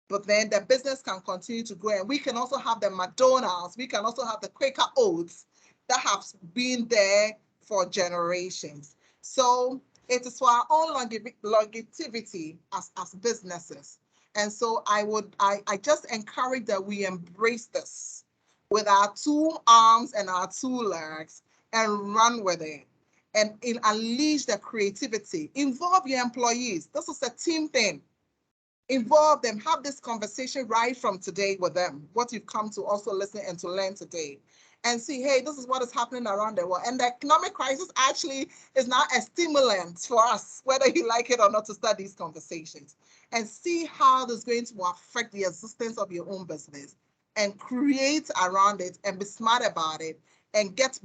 But then the business can continue to grow, and we can also have the McDonald's, we can also have the Quaker Oats that have been there for generations. So it is for our own longevity as businesses. And so I just encourage that we embrace this with our 2 arms and our 2 legs and run with it and unleash the creativity. Involve your employees. This is a team thing. Involve them, have this conversation right from today with them, what you've come to also listen and to learn today. And see, hey, this is what is happening around the world. And the economic crisis actually is now a stimulant for us, whether you like it or not, to start these conversations and see how this is going to affect the existence of your own business and create around it and be smart about it and get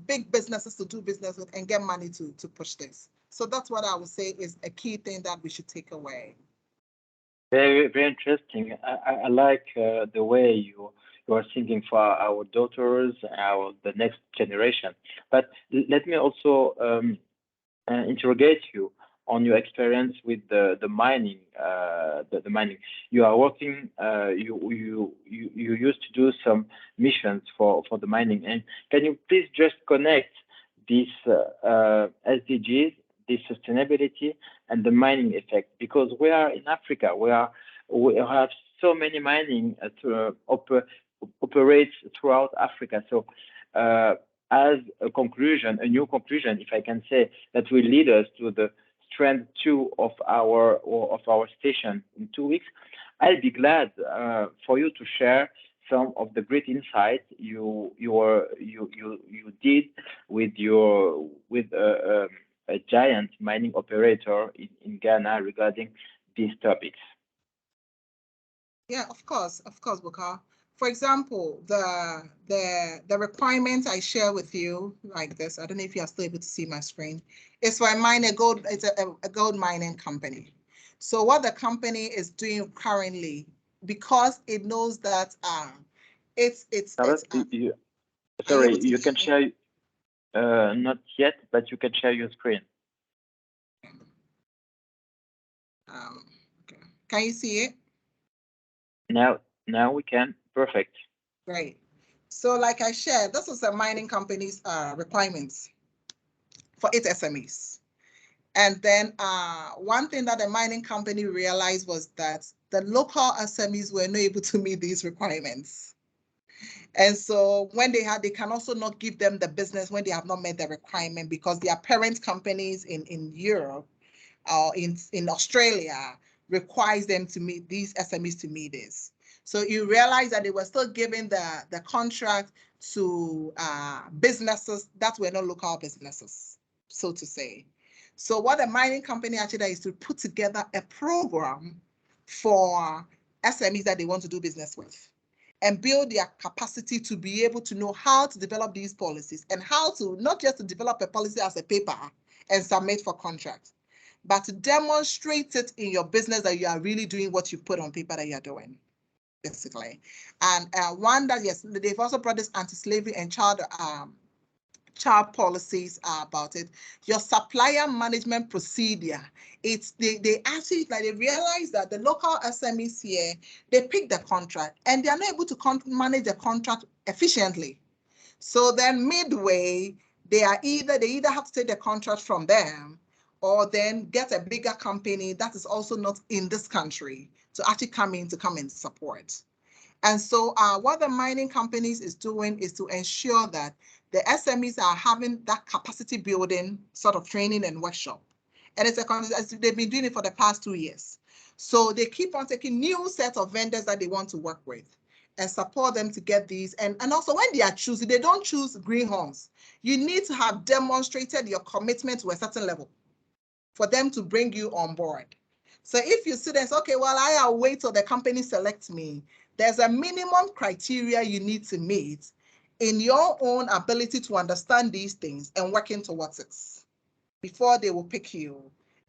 big businesses to do business with and get money to push this. So that's what I would say is a key thing that we should take away. Very, very interesting. I like the way you are thinking for our daughters, the next generation. But let me also interrogate you on your experience with the mining. The mining. You are working. You used to do some missions for the mining. And can you please just connect these SDGs, this sustainability, and the mining effect? Because we are in Africa, we have so many mining operates throughout Africa. So as a conclusion, a new conclusion, if I can say, that will lead us to the strand 2 of our station in 2 weeks, I'll be glad for you to share some of the great insights you did with a giant mining operator in Ghana regarding these topics. Yeah, of course, Buka. For example, the requirement I share with you like this, I don't know if you are still able to see my screen. It's for it's a gold mining company. So what the company is doing currently, because it knows that sorry, you can share. Not yet, but you can share your screen. Okay. Can you see it? Now we can. Perfect. Great. So like I shared, this is a mining company's requirements for its SMEs. And then one thing that the mining company realized was that the local SMEs were not able to meet these requirements. And so when they can also not give them the business when they have not met the requirement, because their parent companies in Europe or in Australia requires them to meet these SMEs to meet this. So you realize that they were still giving the contract to businesses that were not local businesses, so to say. So what the mining company actually does is to put together a program for SMEs that they want to do business with and build their capacity to be able to know how to develop these policies and how to not just to develop a policy as a paper and submit for contracts, but to demonstrate it in your business that you are really doing what you put on paper that you're doing, basically. And one that, yes, they've also brought this anti-slavery and child policies about it. Your supplier management procedure, they actually, like, they realize that the local SMEs here, they pick the contract and they are not able to manage the contract efficiently. So then midway, they either have to take the contract from them or then get a bigger company that is also not in this country to actually come and support. And so what the mining companies is doing is to ensure that the SMEs are having that capacity building sort of training and workshop. And they've been doing it for the past 2 years. So they keep on taking new sets of vendors that they want to work with and support them to get these. And also when they are choosing, they don't choose greenhorns. You need to have demonstrated your commitment to a certain level for them to bring you on board. So if you sit and say, okay, well, I'll wait till the company selects me, there's a minimum criteria you need to meet in your own ability to understand these things and working towards it before they will pick you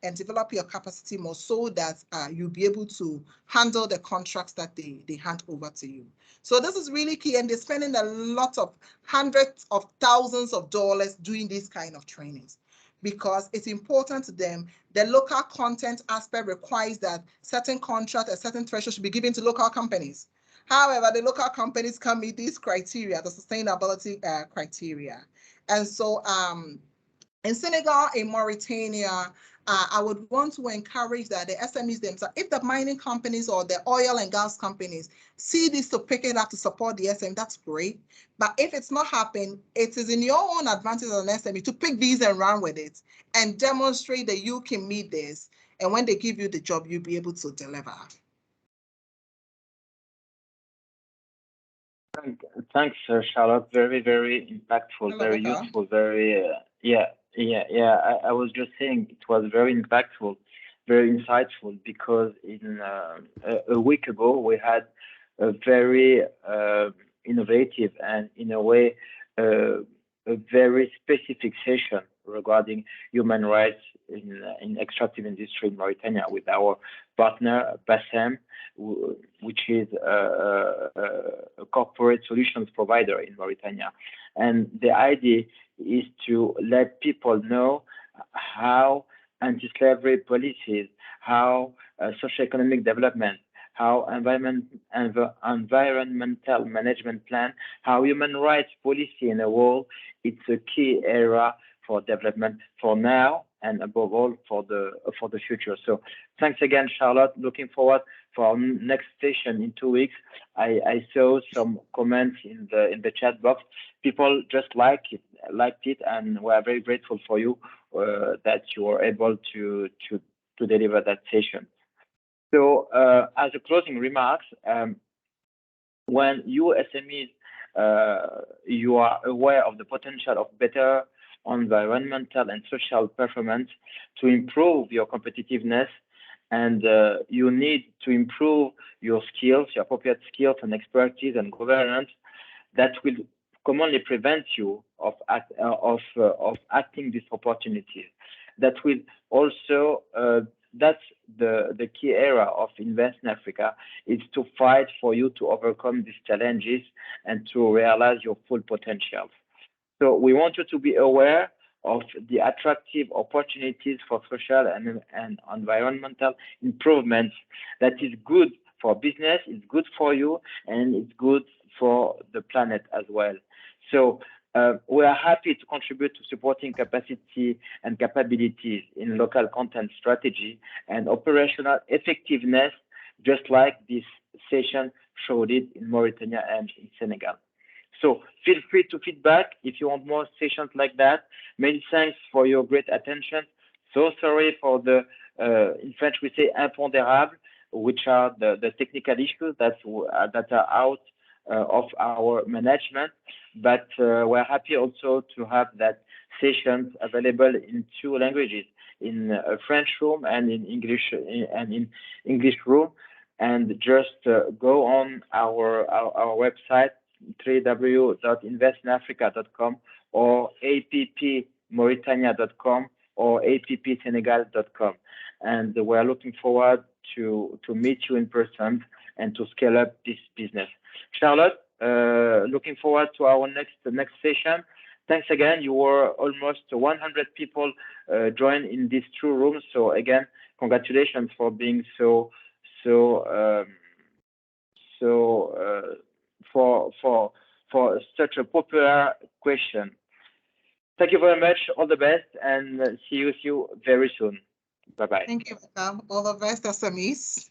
and develop your capacity more so that you'll be able to handle the contracts that they hand over to you. So this is really key, and they're spending a lot of hundreds of thousands of dollars doing these kind of trainings because it's important to them. The local content aspect requires that certain contract, a certain threshold should be given to local companies. However, the local companies can meet these criteria, the sustainability criteria. And so in Senegal, in Mauritania, I would want to encourage that the SMEs themselves, if the mining companies or the oil and gas companies see this to pick it up to support the SME, that's great. But if it's not happening, it is in your own advantage as an SME to pick these and run with it and demonstrate that you can meet this. And when they give you the job, you'll be able to deliver. Thanks, Charlotte. Very, very impactful, Hello, very Becca. useful, very, yeah. I was just saying it was very impactful, very insightful because in a week ago we had a very innovative and in a way a very specific session regarding human rights in extractive industry in Mauritania with our partner BASEM, which is a corporate solutions provider in Mauritania. And the idea is to let people know how anti-slavery policies, how socio-economic development, how environmental management plan, how human rights policy in the world, it's a key area for development for now and above all for the future. So thanks again, Charlotte. Looking forward for our next session in 2 weeks. I saw some comments in the chat box. People just liked it, and we are very grateful for you that you were able to deliver that session. So as a closing remarks, when you SMEs you are aware of the potential of better environmental and social performance to improve your competitiveness, and you need to improve your skills, your appropriate skills and expertise and governance that will commonly prevent you of acting these opportunities. That will also that's the key area of Invest in Africa, is to fight for you to overcome these challenges and to realize your full potential. So we want you to be aware of the attractive opportunities for social and environmental improvements that is good for business, it's good for you, and it's good for the planet as well. So we are happy to contribute to supporting capacity and capabilities in local content strategy and operational effectiveness, just like this session showed it in Mauritania and in Senegal. So feel free to feedback if you want more sessions like that. Many thanks for your great attention. So sorry for the, in French we say impondérables, which are the technical issues that are out of our management, but we're happy also to have that sessions available in 2 languages, in French room and in English room. And just go on our website, www.investinafrica.com or appmauritania.com or appsenegal.com. And we're looking forward to meet you in person and to scale up this business. Charlotte, looking forward to our next session. Thanks again. You were almost 100 people joined in these 2 rooms. So again, congratulations for being for for such a popular question. Thank you very much. All the best, and see you very soon. Bye-bye. Thank you, Michael. All the best, SMEs.